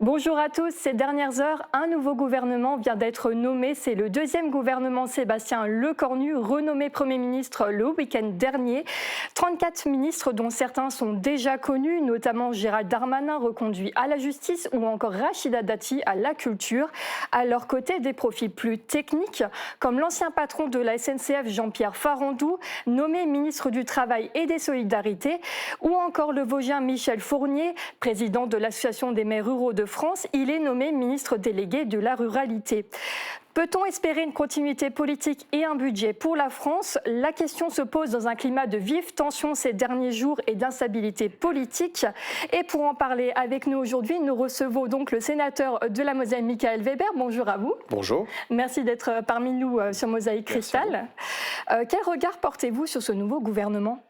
Bonjour à tous. Ces dernières heures, un nouveau gouvernement vient d'être nommé. C'est le deuxième gouvernement Sébastien Lecornu, renommé Premier ministre le week-end dernier. 34 ministres dont certains sont déjà connus, notamment Gérald Darmanin, reconduit à la justice, ou encore Rachida Dati à la culture. À leur côté, des profils plus techniques, comme l'ancien patron de la SNCF Jean-Pierre Farandou, nommé ministre du Travail et des Solidarités, ou encore le Vosgien Michel Fournier, président de l'Association des maires ruraux de France. Il est nommé ministre délégué de la ruralité. Peut-on espérer une continuité politique et un budget pour la France? La question se pose dans un climat de vives tensions ces derniers jours et d'instabilité politique. Et pour en parler avec nous aujourd'hui, nous recevons donc le sénateur de la Moselle, Michael Weber. Bonjour à vous. Bonjour. Merci d'être parmi nous sur Mosaïque Cristal. Quel regard portez-vous sur ce nouveau gouvernement ?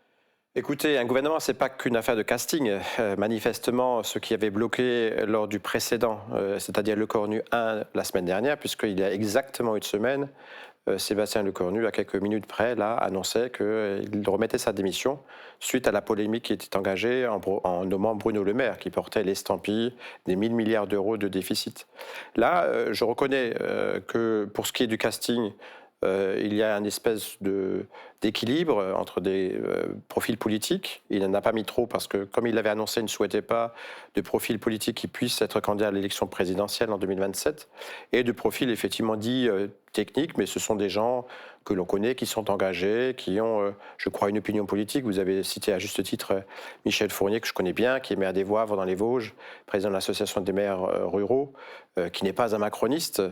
Écoutez, un gouvernement, ce n'est pas qu'une affaire de casting. Manifestement, ce qui avait bloqué lors du précédent, c'est-à-dire Lecornu 1 la semaine dernière, puisqu'il y a exactement une semaine, Sébastien Lecornu, à quelques minutes près, là, annonçait qu'il remettait sa démission suite à la polémique qui était engagée en nommant Bruno Le Maire, qui portait l'estampille des 1 000 milliards d'euros de déficit. Là, je reconnais que pour ce qui est du casting, il y a une espèce d'équilibre entre des profils politiques. Il n'en a pas mis trop parce que, comme il l'avait annoncé, il ne souhaitait pas de profils politiques qui puissent être candidats à l'élection présidentielle en 2027 et de profils effectivement dits techniques, mais ce sont des gens que l'on connaît, qui sont engagés, qui ont, je crois, une opinion politique. Vous avez cité à juste titre Michel Fournier, que je connais bien, qui est maire des Voivres dans les Vosges, président de l'Association des maires ruraux, qui n'est pas un macroniste,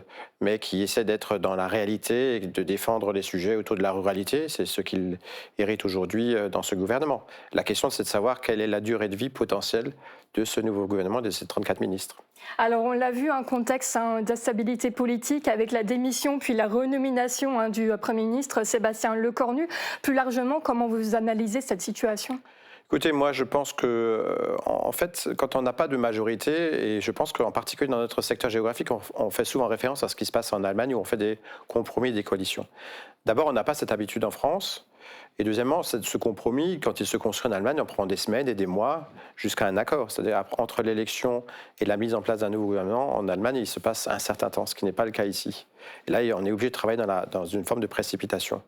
mais qui essaie d'être dans la réalité et de défendre les sujets autour de la ruralité. C'est ce qu'il hérite aujourd'hui dans ce gouvernement. La question, c'est de savoir quelle est la durée de vie potentielle de ce nouveau gouvernement, de ces 34 ministres. Alors on l'a vu, un contexte d'instabilité politique avec la démission puis la renomination du Premier ministre Sébastien Lecornu. Plus largement, comment vous analysez cette situation ? Écoutez, moi je pense que, en fait, quand on n'a pas de majorité, et je pense qu'en particulier dans notre secteur géographique, on fait souvent référence à ce qui se passe en Allemagne où on fait des compromis, des coalitions. D'abord, on n'a pas cette habitude en France. Et deuxièmement, ce compromis, quand il se construit en Allemagne, on prend des semaines et des mois jusqu'à un accord. C'est-à-dire entre l'élection et la mise en place d'un nouveau gouvernement, en Allemagne, il se passe un certain temps, ce qui n'est pas le cas ici. Et là, on est obligé de travailler dans une forme de précipitation.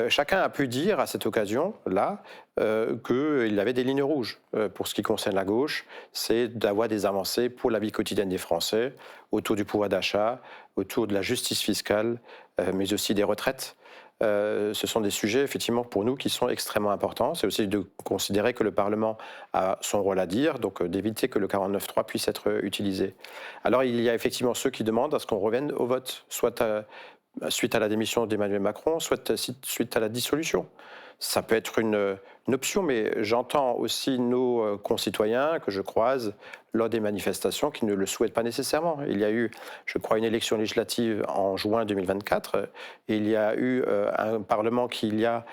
Chacun a pu dire à cette occasion-là qu'il avait des lignes rouges. Pour ce qui concerne la gauche, c'est d'avoir des avancées pour la vie quotidienne des Français, autour du pouvoir d'achat, autour de la justice fiscale, mais aussi des retraites. Ce sont des sujets, effectivement, pour nous, qui sont extrêmement importants. C'est aussi de considérer que le Parlement a son rôle à dire, donc d'éviter que le 49.3 puisse être utilisé. Alors, il y a effectivement ceux qui demandent à ce qu'on revienne au vote, soit suite à la démission d'Emmanuel Macron, soit suite à la dissolution. Ça peut être une option, mais j'entends aussi nos concitoyens que je croise lors des manifestations qui ne le souhaitent pas nécessairement. Il y a eu, je crois, une élection législative en juin 2024. Et il y a eu un Parlement qui a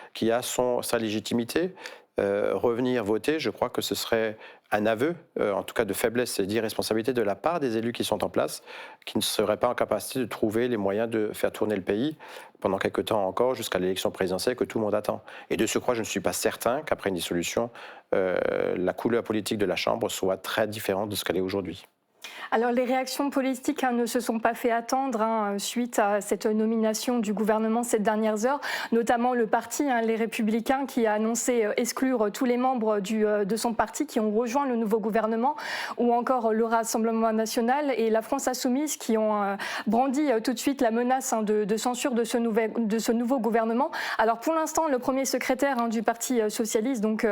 sa légitimité. Revenir voter, je crois que ce serait un aveu, en tout cas de faiblesse et d'irresponsabilité de la part des élus qui sont en place, qui ne seraient pas en capacité de trouver les moyens de faire tourner le pays pendant quelques temps encore, jusqu'à l'élection présidentielle que tout le monde attend. Et de surcroît, je ne suis pas certain qu'après une dissolution, la couleur politique de la Chambre soit très différente de ce qu'elle est aujourd'hui. Alors les réactions politiques ne se sont pas fait attendre suite à cette nomination du gouvernement ces dernières heures, notamment le parti, les Républicains, qui a annoncé exclure tous les membres de son parti qui ont rejoint le nouveau gouvernement, ou encore le Rassemblement national et la France insoumise qui ont brandi tout de suite la menace de censure de ce nouveau gouvernement. Alors pour l'instant, le premier secrétaire du Parti socialiste, donc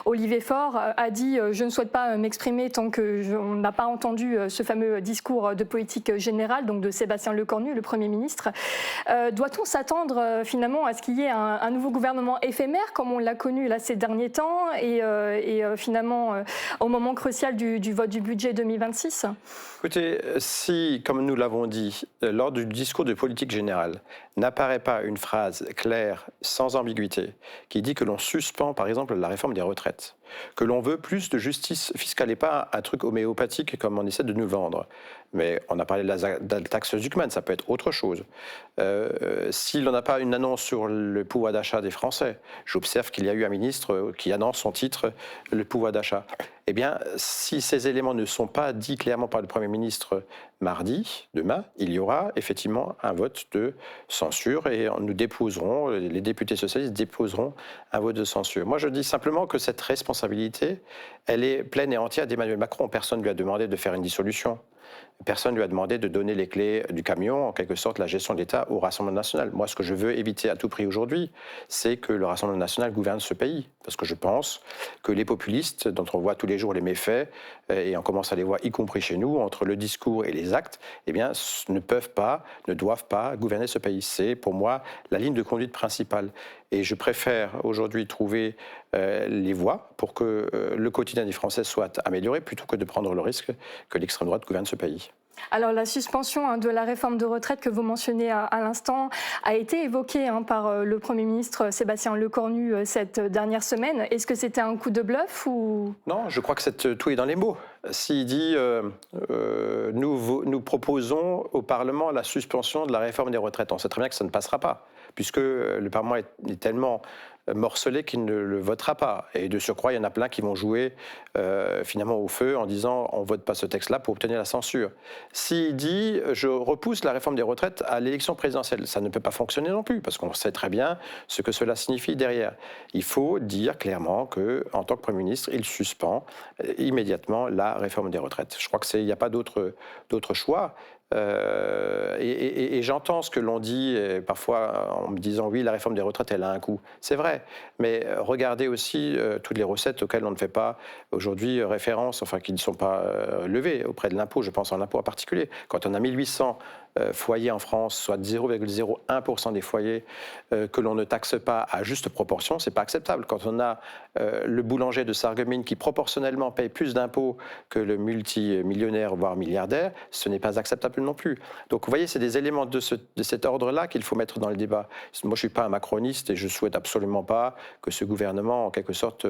Olivier Faure, a dit « Je ne souhaite pas m'exprimer tant qu'on n'a pas entendu ce fameux discours de politique générale, donc de Sébastien Lecornu, le Premier ministre. Doit-on s'attendre finalement à ce qu'il y ait un nouveau gouvernement éphémère, comme on l'a connu là ces derniers temps, et finalement au moment crucial du vote du budget 2026 ? Écoutez, si, comme nous l'avons dit, lors du discours de politique générale, n'apparaît pas une phrase claire, sans ambiguïté, qui dit que l'on suspend, par exemple, la réforme des retraites, que l'on veut plus de justice fiscale et pas un truc homéopathique comme on essaie de nous vendre. Mais on a parlé de la taxe Zuckman, ça peut être autre chose. Si l'on n'a pas une annonce sur le pouvoir d'achat des Français, j'observe qu'il y a eu un ministre qui annonce son titre, le pouvoir d'achat. Eh bien, si ces éléments ne sont pas dits clairement par le Premier ministre mardi, demain, il y aura effectivement un vote de censure et nous déposerons, les députés socialistes déposeront un vote de censure. Moi, je dis simplement que cette responsabilité, elle est pleine et entière d'Emmanuel Macron. Personne ne lui a demandé de faire une dissolution. Personne ne lui a demandé de donner les clés du camion, en quelque sorte la gestion de l'État au Rassemblement national. Moi, ce que je veux éviter à tout prix aujourd'hui, c'est que le Rassemblement national gouverne ce pays. Parce que je pense que les populistes, dont on voit tous les jours les méfaits, et on commence à les voir, y compris chez nous, entre le discours et les actes, eh bien, ne peuvent pas, ne doivent pas gouverner ce pays. C'est pour moi la ligne de conduite principale. Et je préfère aujourd'hui trouver les voies pour que le quotidien des Français soit amélioré plutôt que de prendre le risque que l'extrême droite gouverne ce pays. Alors la suspension de la réforme de retraite que vous mentionnez à l'instant a été évoquée par le Premier ministre Sébastien Lecornu cette dernière semaine. Est-ce que c'était un coup de bluff ou... Non, je crois que tout est dans les mots. S'il dit nous proposons au Parlement la suspension de la réforme des retraites, on sait très bien que ça ne passera pas, puisque le Parlement est tellement morcelé qu'il ne le votera pas. Et de surcroît, il y en a plein qui vont jouer finalement au feu en disant on ne vote pas ce texte-là pour obtenir la censure. S'il dit je repousse la réforme des retraites à l'élection présidentielle, ça ne peut pas fonctionner non plus, parce qu'on sait très bien ce que cela signifie derrière. Il faut dire clairement qu'en tant que Premier ministre, il suspend immédiatement la réforme des retraites. Je crois qu'il n'y a pas d'autre choix. Et j'entends ce que l'on dit parfois en me disant oui, la réforme des retraites, elle a un coût. C'est vrai, mais regardez aussi toutes les recettes auxquelles on ne fait pas aujourd'hui référence, enfin qui ne sont pas levées auprès de l'impôt. Je pense à l'impôt en particulier. Quand on a 1800 foyers en France, soit 0,01% des foyers que l'on ne taxe pas à juste proportion, c'est pas acceptable. Quand on a le boulanger de Sarreguemines qui proportionnellement paye plus d'impôts que le multimillionnaire, voire milliardaire, ce n'est pas acceptable non plus. Donc vous voyez, c'est des éléments de cet ordre-là qu'il faut mettre dans le débat. Moi, je ne suis pas un macroniste et je ne souhaite absolument pas que ce gouvernement, en quelque sorte,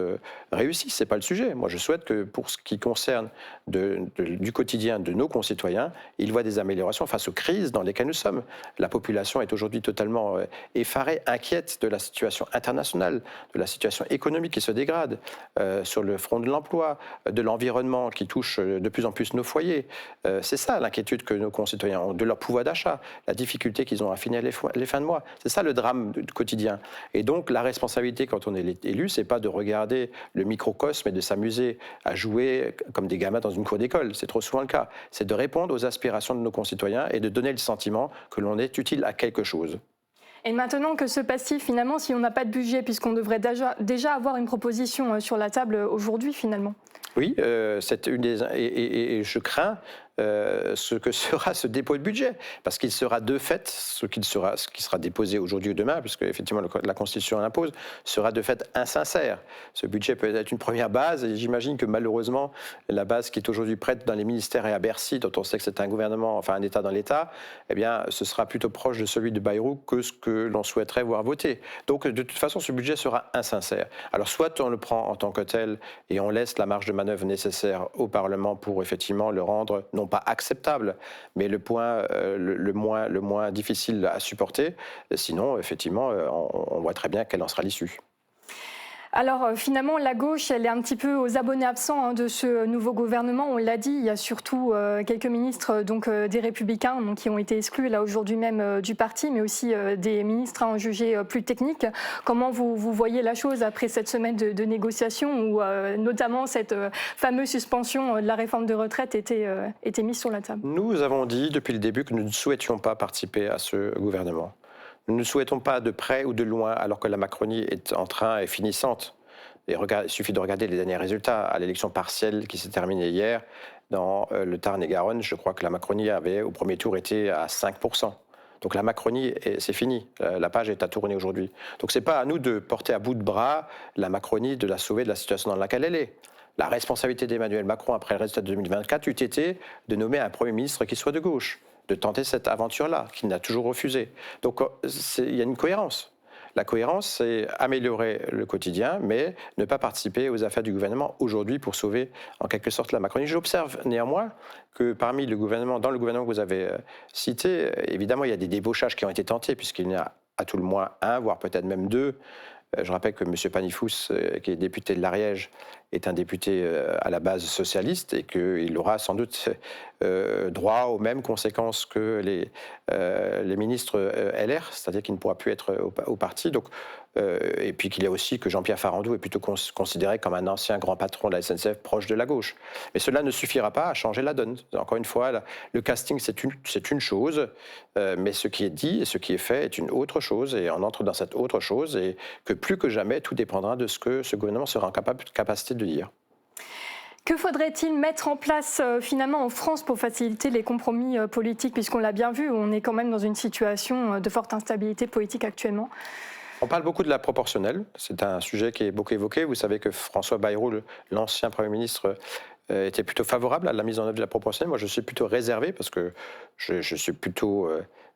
réussisse. Ce n'est pas le sujet. Moi, je souhaite que pour ce qui concerne du quotidien de nos concitoyens, il voit des améliorations face aux crises dans lesquelles nous sommes. La population est aujourd'hui totalement effarée, inquiète de la situation internationale, de la situation économique qui se dégrade, sur le front de l'emploi, de l'environnement qui touche de plus en plus nos foyers. C'est ça l'inquiétude que nos concitoyens ont, de leur pouvoir d'achat, la difficulté qu'ils ont à finir les fins de mois. C'est ça le drame du quotidien. Et donc la responsabilité quand on est élu, c'est pas de regarder le microcosme et de s'amuser à jouer comme des gamins dans une cour d'école. C'est trop souvent le cas. C'est de répondre aux aspirations de nos concitoyens et de donner le sentiment que l'on est utile à quelque chose. Et maintenant, que se passe-t-il finalement si on n'a pas de budget, puisqu'on devrait déjà avoir une proposition sur la table aujourd'hui finalement? Oui, c'est une des... et je crains ce que sera ce dépôt de budget, parce qu'il sera de fait, ce qui sera déposé aujourd'hui ou demain, puisque effectivement la Constitution l'impose, sera de fait insincère. Ce budget peut être une première base, et j'imagine que malheureusement, la base qui est aujourd'hui prête dans les ministères et à Bercy, dont on sait que c'est un gouvernement, enfin un État dans l'État, eh bien, ce sera plutôt proche de celui de Bayrou que ce que l'on souhaiterait voir voter. Donc, de toute façon, ce budget sera insincère. Alors, soit on le prend en tant que tel et on laisse la marge de manœuvre nécessaire au Parlement pour effectivement le rendre non pas acceptable, mais le moins difficile à supporter. Sinon, effectivement, on voit très bien quelle en sera l'issue. Alors finalement, la gauche, elle est un petit peu aux abonnés absents de ce nouveau gouvernement. On l'a dit, il y a surtout quelques ministres des Républicains qui ont été exclus là aujourd'hui même du parti, mais aussi des ministres jugés plus techniques. Comment vous voyez la chose après cette semaine de négociations où notamment cette fameuse suspension de la réforme de retraite était mise sur la table? Nous avons dit depuis le début que nous ne souhaitions pas participer à ce gouvernement. Nous ne souhaitons pas de près ou de loin, alors que la Macronie est en train et finissante. Et il suffit de regarder les derniers résultats à l'élection partielle qui s'est terminée hier dans le Tarn-et-Garonne. Je crois que la Macronie avait au premier tour été à 5%. Donc la Macronie, c'est fini. La page est à tourner aujourd'hui. Donc ce n'est pas à nous de porter à bout de bras la Macronie, de la sauver de la situation dans laquelle elle est. La responsabilité d'Emmanuel Macron après le résultat de 2024 eût été de nommer un Premier ministre qui soit de gauche, de tenter cette aventure-là, qu'il n'a toujours refusé. Donc il y a une cohérence. La cohérence, c'est améliorer le quotidien, mais ne pas participer aux affaires du gouvernement aujourd'hui pour sauver en quelque sorte la Macronie. J'observe néanmoins que parmi dans le gouvernement que vous avez cité, évidemment, il y a des débauchages qui ont été tentés, puisqu'il y en a à tout le moins un, voire peut-être même deux. Je rappelle que M. Panifous, qui est député de l'Ariège, est un député à la base socialiste et qu'il aura sans doute droit aux mêmes conséquences que les ministres LR, c'est-à-dire qu'il ne pourra plus être au parti. Donc, et puis qu'il y a aussi que Jean-Pierre Farandou est plutôt considéré comme un ancien grand patron de la SNCF proche de la gauche. Mais cela ne suffira pas à changer la donne. Encore une fois, le casting, c'est une chose, mais ce qui est dit et ce qui est fait est une autre chose, et on entre dans cette autre chose, et que plus que jamais, tout dépendra de ce que ce gouvernement sera en capacité de dire. Que faudrait-il mettre en place finalement en France pour faciliter les compromis politiques, puisqu'on l'a bien vu, on est quand même dans une situation de forte instabilité politique actuellement? On parle beaucoup de la proportionnelle, c'est un sujet qui est beaucoup évoqué. Vous savez que François Bayrou, l'ancien Premier ministre, était plutôt favorable à la mise en œuvre de la proportionnelle. Moi, je suis plutôt réservé parce que je suis plutôt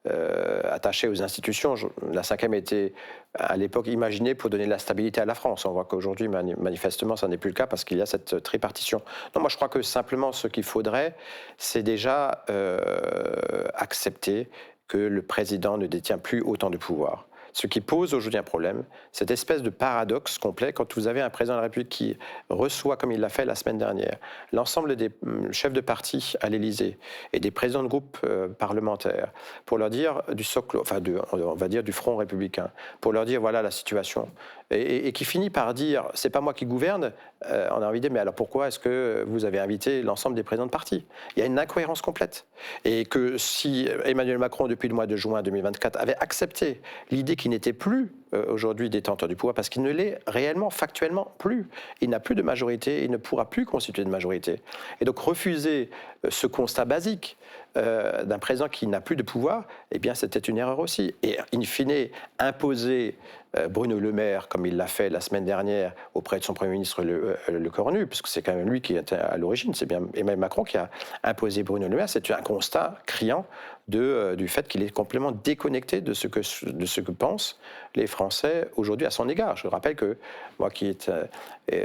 attaché aux institutions. La 5e était à l'époque imaginée pour donner de la stabilité à la France. On voit qu'aujourd'hui, manifestement, ça n'est plus le cas parce qu'il y a cette tripartition. Non, moi, je crois que simplement ce qu'il faudrait, c'est déjà accepter que le président ne détient plus autant de pouvoir. Ce qui pose aujourd'hui un problème, cette espèce de paradoxe complet quand vous avez un président de la République qui reçoit, comme il l'a fait la semaine dernière, l'ensemble des chefs de parti à l'Élysée et des présidents de groupes parlementaires pour leur dire du socle, enfin on va dire du front républicain, pour leur dire voilà la situation, et qui finit par dire c'est pas moi qui gouverne. On a envie de dire mais alors pourquoi est-ce que vous avez invité l'ensemble des présidents de parti? Il y a une incohérence complète. Et que si Emmanuel Macron, depuis le mois de juin 2024, avait accepté l'idée qu'il n'était plus aujourd'hui détenteur du pouvoir, parce qu'il ne l'est réellement, factuellement plus. Il n'a plus de majorité, il ne pourra plus constituer de majorité. Et donc refuser ce constat basique d'un président qui n'a plus de pouvoir, eh bien c'était une erreur aussi. Et in fine, imposer Bruno Le Maire, comme il l'a fait la semaine dernière auprès de son Premier ministre Le Cornu, puisque c'est quand même lui qui était à l'origine, c'est bien Emmanuel Macron qui a imposé Bruno Le Maire, c'est un constat criant du fait qu'il est complètement déconnecté de ce que pensent les Français aujourd'hui à son égard. Je rappelle que moi qui est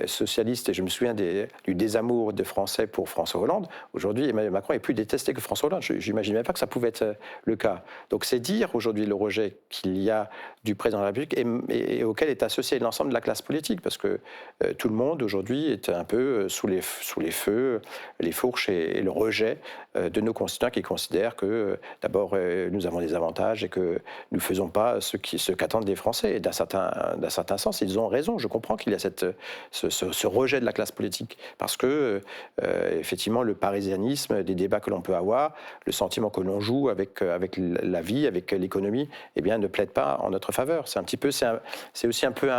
socialiste, et je me souviens du désamour des Français pour François Hollande, aujourd'hui Emmanuel Macron est plus détesté que François Hollande. Je n'imagine même pas que ça pouvait être le cas. Donc c'est dire aujourd'hui le rejet qu'il y a du président de la République et auquel est associé l'ensemble de la classe politique, parce que tout le monde aujourd'hui est un peu sous les feux, les fourches et le rejet de nos concitoyens qui considèrent que d'abord nous avons des avantages et que nous ne faisons pas ce qu'attendent les Français. Et d'un certain sens, ils ont raison. Je comprends qu'il y a ce rejet de la classe politique, parce que effectivement le parisianisme, des débats que l'on peut avoir, le sentiment que l'on joue avec la vie, avec l'économie, eh bien ne plaident pas en notre faveur. C'est aussi un peu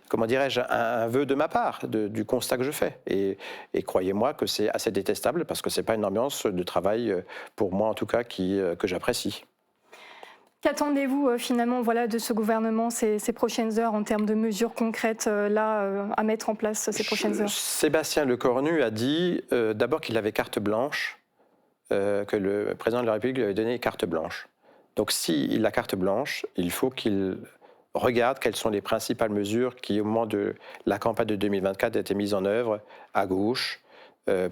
comment dirais-je, un vœu de ma part, du constat que je fais. Et croyez-moi que c'est assez détestable, parce que ce n'est pas une ambiance de travail, pour moi en tout cas, que j'apprécie. Qu'attendez-vous finalement de ce gouvernement ces prochaines heures en termes de mesures concrètes à mettre en place ces prochaines heures? Sébastien Lecornu a dit d'abord qu'il avait carte blanche, que le président de la République lui avait donné carte blanche. Donc s'il a carte blanche, il faut qu'il regarde quelles sont les principales mesures qui, au moment de la campagne de 2024, étaient mises en œuvre à gauche,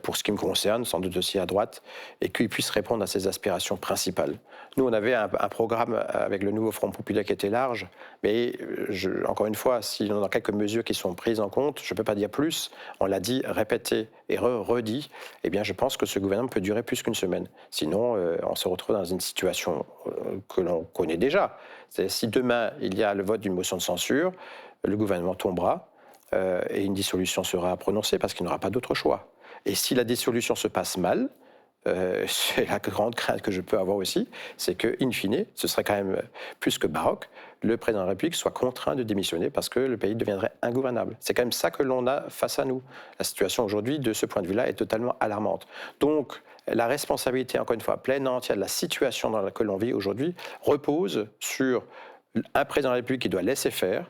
pour ce qui me concerne, sans doute aussi à droite, et qu'il puisse répondre à ses aspirations principales. Nous, on avait un programme avec le nouveau Front populaire qui était large, mais encore une fois, si on a quelques mesures qui sont prises en compte, je ne peux pas dire plus, on l'a dit, répété et redit, eh bien je pense que ce gouvernement peut durer plus qu'une semaine. Sinon, on se retrouve dans une situation que l'on connaît déjà. C'est-à-dire, si demain, il y a le vote d'une motion de censure, le gouvernement tombera et une dissolution sera prononcée parce qu'il n'aura pas d'autre choix. Et si la dissolution se passe mal, c'est la grande crainte que je peux avoir aussi, c'est que, in fine, ce serait quand même plus que baroque, le président de la République soit contraint de démissionner parce que le pays deviendrait ingouvernable. C'est quand même ça que l'on a face à nous. La situation aujourd'hui, de ce point de vue-là, est totalement alarmante. Donc, la responsabilité, encore une fois, pleine et entière de la situation dans laquelle on vit aujourd'hui, repose sur un président de la République qui doit laisser faire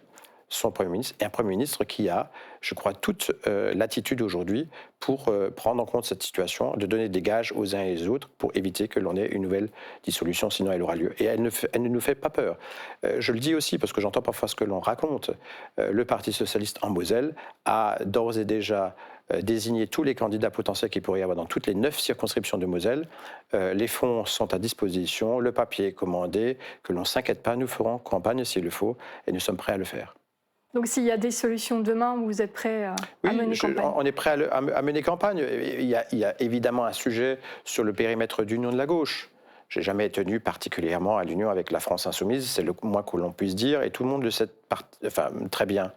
son Premier ministre, et un Premier ministre qui a, je crois, toute l'attitude aujourd'hui pour prendre en compte cette situation, de donner des gages aux uns et aux autres pour éviter que l'on ait une nouvelle dissolution, sinon elle aura lieu. Et elle ne nous fait pas peur. Je le dis aussi parce que j'entends parfois ce que l'on raconte. Le Parti socialiste en Moselle a d'ores et déjà désigné tous les candidats potentiels qu'il pourrait y avoir dans toutes les 9 circonscriptions de Moselle. Les fonds sont à disposition, le papier est commandé, que l'on ne s'inquiète pas, nous ferons campagne s'il le faut, et nous sommes prêts à le faire. Donc s'il y a des solutions demain, vous êtes prêt à mener campagne? On est prêt à mener campagne. Il y a évidemment un sujet sur le périmètre d'union de la gauche. Je n'ai jamais tenu particulièrement à l'union avec la France insoumise, c'est le moins que l'on puisse dire, et tout le monde le sait très bien.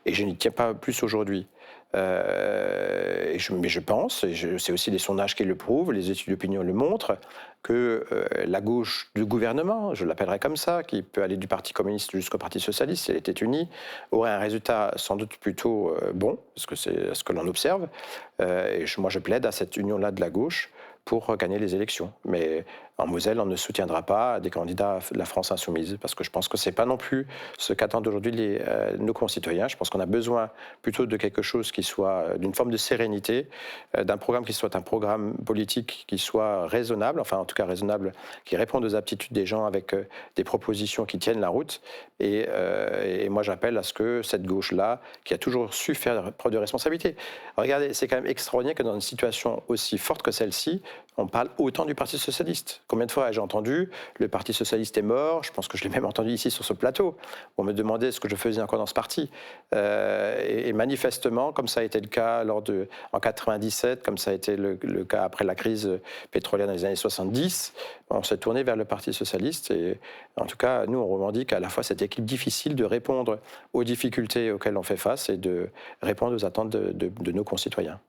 Et je n'y tiens pas plus aujourd'hui. Mais je pense, et c'est aussi les sondages qui le prouvent, les études d'opinion le montrent, que la gauche du gouvernement, je l'appellerais comme ça, qui peut aller du Parti communiste jusqu'au Parti socialiste, si elle était unie, aurait un résultat sans doute plutôt bon, parce que c'est ce que l'on observe. Moi, je plaide à cette union-là de la gauche pour gagner les élections. Mais en Moselle, on ne soutiendra pas des candidats de la France insoumise, parce que je pense que ce n'est pas non plus ce qu'attendent aujourd'hui nos concitoyens. Je pense qu'on a besoin plutôt de quelque chose qui soit d'une forme de sérénité, d'un programme qui soit un programme politique qui soit raisonnable, enfin en tout cas raisonnable, qui réponde aux aptitudes des gens avec des propositions qui tiennent la route. Et moi, j'appelle à ce que cette gauche-là, qui a toujours su faire preuve de responsabilité. Regardez, c'est quand même extraordinaire que dans une situation aussi forte que celle-ci, on parle autant du Parti socialiste. Combien de fois ai-je entendu « le Parti socialiste est mort », je pense que je l'ai même entendu ici sur ce plateau, on me demandait ce que je faisais encore dans ce parti. Et manifestement, comme ça a été le cas en 1997, comme ça a été le cas après la crise pétrolière dans les années 70, on s'est tourné vers le Parti socialiste. Et en tout cas, nous, on revendique à la fois cette équipe difficile de répondre aux difficultés auxquelles on fait face et de répondre aux attentes de nos concitoyens.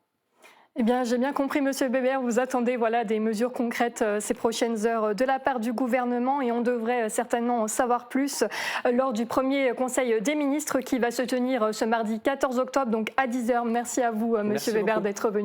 Eh bien, j'ai bien compris, Monsieur Bébert, vous attendez des mesures concrètes ces prochaines heures de la part du gouvernement et on devrait certainement en savoir plus lors du premier Conseil des ministres qui va se tenir ce mardi 14 octobre, donc à 10h. Merci à vous, Monsieur Bébert, d'être venu.